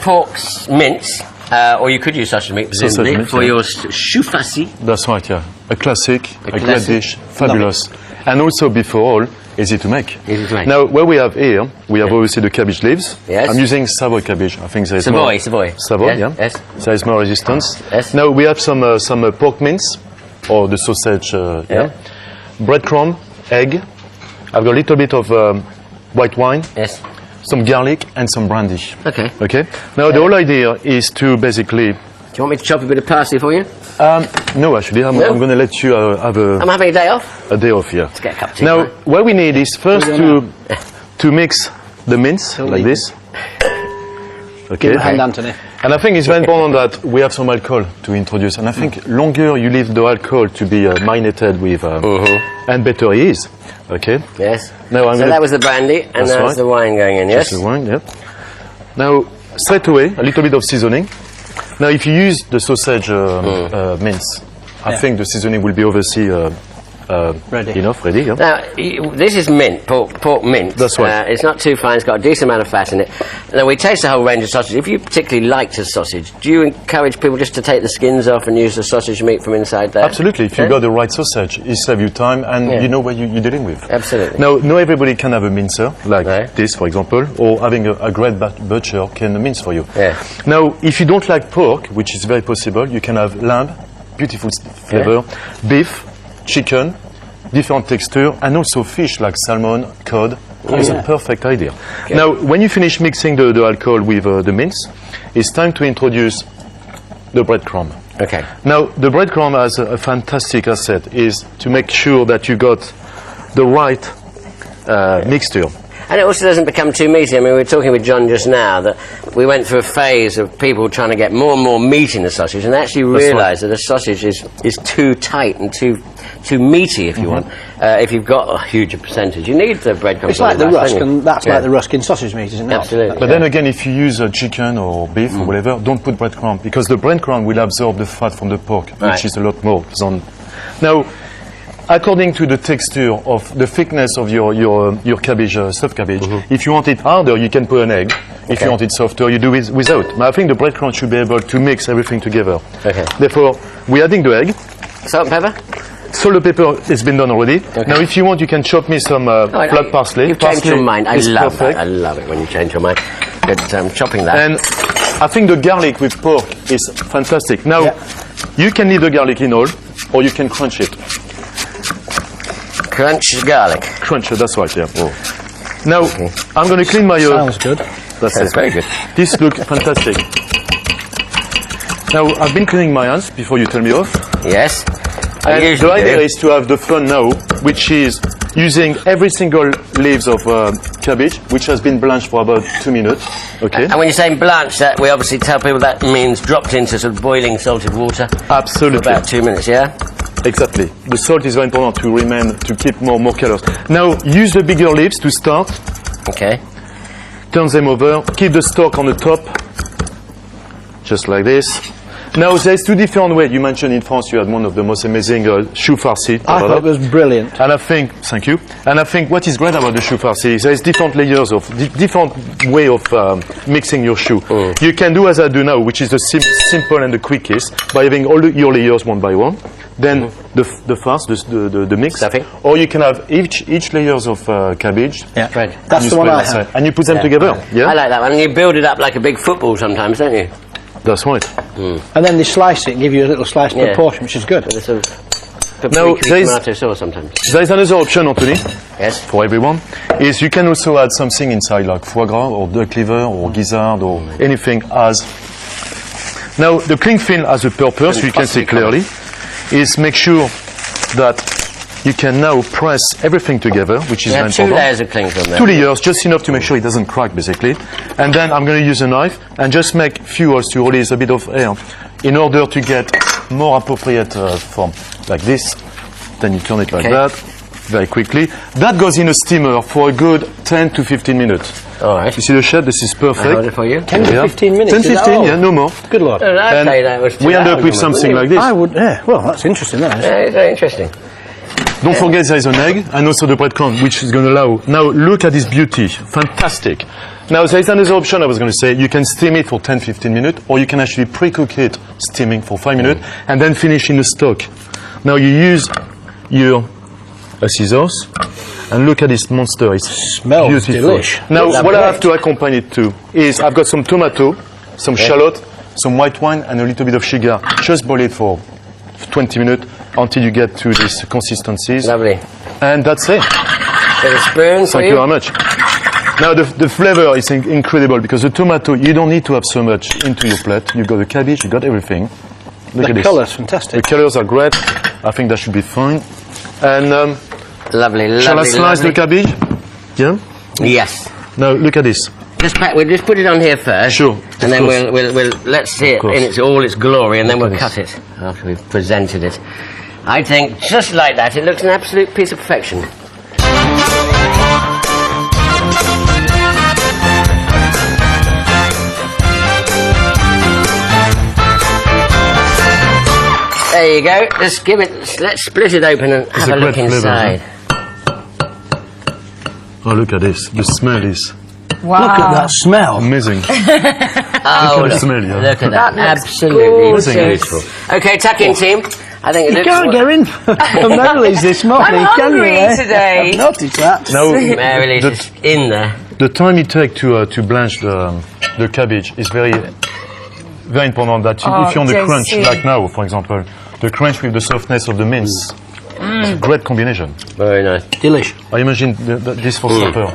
pork's mince, or you could use sausage meat, presumably, for your choux farci. That's right, yeah. A classic, a great dish, fabulous. And also, before all, easy to make. Easy to make. Now, what we have here, we have obviously the cabbage leaves. Yes. I'm using Savoy cabbage. I think there is Savoy. Savoy, Yes, yeah. yes. There is more resistance. Yes. Now, we have some pork mince, or the sausage, yeah. Breadcrumb, egg. I've got a little bit of white wine. Yes. Some garlic and some brandy. Okay. Okay. Now, the whole idea is to basically... Do you want me to chop a bit of parsley for you? No, actually, I'm going to let you have I'm having a day off. a day off, yeah. Let's get a cup of tea. Now, right? what we need is first to mix the mince like this. Okay. Hand, Anthony. And I think it's very important that we have some alcohol to introduce. And I think longer you leave the alcohol to be marinated with, and better it is. Okay. Yes. Now So that was the brandy, and That's now right. it's the wine going in, yes? Just the wine, yeah. Now, straight away, a little bit of seasoning. Now, if you use the sausage mince, I think the seasoning will be obviously Ready. enough, ready. Yeah. Now, this is mint, pork mint. That's right. It's not too fine, it's got a decent amount of fat in it. Now, we taste a whole range of sausage. If you particularly liked a sausage, do you encourage people just to take the skins off and use the sausage meat from inside there? Absolutely. If you got the right sausage, it saves you time and you know what you're dealing with. Absolutely. Now, not everybody can have a mincer, like Right. this, for example, or having a great butcher can mince for you. Yeah. Now, if you don't like pork, which is very possible, you can have lamb, beautiful flavor, beef, chicken, different texture, and also fish like salmon, cod. It's a perfect idea. Okay. Now, when you finish mixing the alcohol with the mince, it's time to introduce the breadcrumb. Okay. Now, the breadcrumb has a fantastic asset, is to make sure that you got the right mixture. And it also doesn't become too meaty. I mean, we were talking with John just now that we went through a phase of people trying to get more and more meat in the sausage, and actually realised that the sausage is too tight and too meaty, if you want. If you've got a huge percentage, you need the breadcrumbs. It's like the rusk, don't you? and that's like the rusk in sausage meat, isn't it? Absolutely. But then again, if you use chicken or beef or whatever, don't put breadcrumb, because the breadcrumb will absorb the fat from the pork, Right. which is a lot more than... Now, according to the texture of the thickness of your cabbage, stuffed cabbage, if you want it harder, you can put an egg. If you want it softer, you do it without. But I think the breadcrumb should be able to mix everything together. Okay. Therefore, we're adding the egg. Salt and pepper? Salt and pepper has been done already. Now, if you want, you can chop me some flat parsley. You've changed your mind. I is love perfect. that. I love it when you change your mind. Good, chopping that. And I think the garlic with pork is fantastic. Now, you can leave the garlic in all, or you can crunch it. Crunch garlic. Crunch it, that's right, yeah. Now, I'm going to clean my... Sounds good. That's That's it. very good. This looks fantastic. Now, I've been cleaning my hands before you tell me off. Yes. I And the usually idea do. is to have the fun now, which is using every single leaves of cabbage, which has been blanched for about 2 minutes. Okay? And when you're saying blanch, that we obviously tell people that means dropped into sort of boiling salted water for Absolutely. about 2 minutes, yeah? Exactly. The salt is very important to keep more colors. Now, use the bigger leaves to start. Okay. Turn them over. Keep the stalk on the top. Just like this. Now, there's two different ways. You mentioned in France you had one of the most amazing choux farci. I thought it was brilliant. And I think, thank you. And I think what is great about the choux farci is there's different layers of, different way of mixing your choux. You can do as I do now, which is the simple and the quickest, by having all your layers one by one. Then the farce, the mix. Stuffing. Or you can have each layers of cabbage. Yeah. Right. That's You the one spread I outside. have. And you put them together. Yeah, I like that one. And you build it up like a big football sometimes, don't you? that's right. And then they slice it and give you a little slice per Yeah. portion, which is good. With a sort of Now, paprika there is- tomato sauce sometimes. There is another option, Anthony, Yes. for everyone, is you can also add something inside, like foie gras or duck liver or gizzard or anything as. Now, the cling film has a purpose, you can see clearly, is make sure that you can now press everything together, which is You very have 2 important. layers of cling film there. 2 layers, just enough to make sure it doesn't crack, basically. And then I'm going to use a knife and just make few holes to release a bit of air in order to get more appropriate form, like this. Then you turn it like that, very quickly. That goes in a steamer for a good 10 to 15 minutes. All right. You see the shape? This is perfect. I hold it for you. 10 to 15 minutes. 10, is that 15, all? yeah, no more. Good lord. I'd And say that was 2 we end up hours with almost, something wouldn't like you? this. I would, yeah. Well, that's interesting, that is. Yeah, it's very interesting. Don't forget there is an egg and also the breadcrumb, which is going to allow. Now look at this beauty, fantastic. Now, there is another option I was going to say. You can steam it for 10-15 minutes, or you can actually pre-cook it, steaming for 5 minutes, and then finish in the stock. Now, you use your scissors, and look at this monster. It's Smells beautiful. delish. Now, Looks what I great. have to accompany it to is I've got some tomato, some shallot, some white wine, and a little bit of sugar. Just boil it for 20 minutes until you get to these consistencies. Lovely. And that's it. Bit of spoon for Thank you very much. Now, the flavor is incredible because the tomato, you don't need to have so much into your plate. You've got the cabbage, you've got everything. Look at The this. colour's The fantastic. colors are great. I think that should be fine. And Lovely, lovely, shall I slice lovely. the cabbage? Yeah? Yes. Now, look at this. We'll just put it on here first. Sure, And then of course. we'll let's see it course. in all its glory, and then we'll Of cut it after we've presented it. I think just like that, it looks an absolute piece of perfection. There you go. Let's split it open and have a a look great flavour, inside. Oh, look at this. The smell is Wow. Look at that smell. amazing. Oh, the look, smell, yeah. look at that. That looks Absolutely gorgeous. beautiful. Okay, tuck in, team. I think it You looks... can't get in for Mary's this morning, I'm can you? hungry eh? today. I've noticed that. Now, Mary Lee's just in there. the time it takes to blanch the cabbage is very important. That Oh, if you want the JC. crunch, like now, for example, the crunch with the softness of the mince, it's a great combination. Very nice. Delish. I imagine this for supper.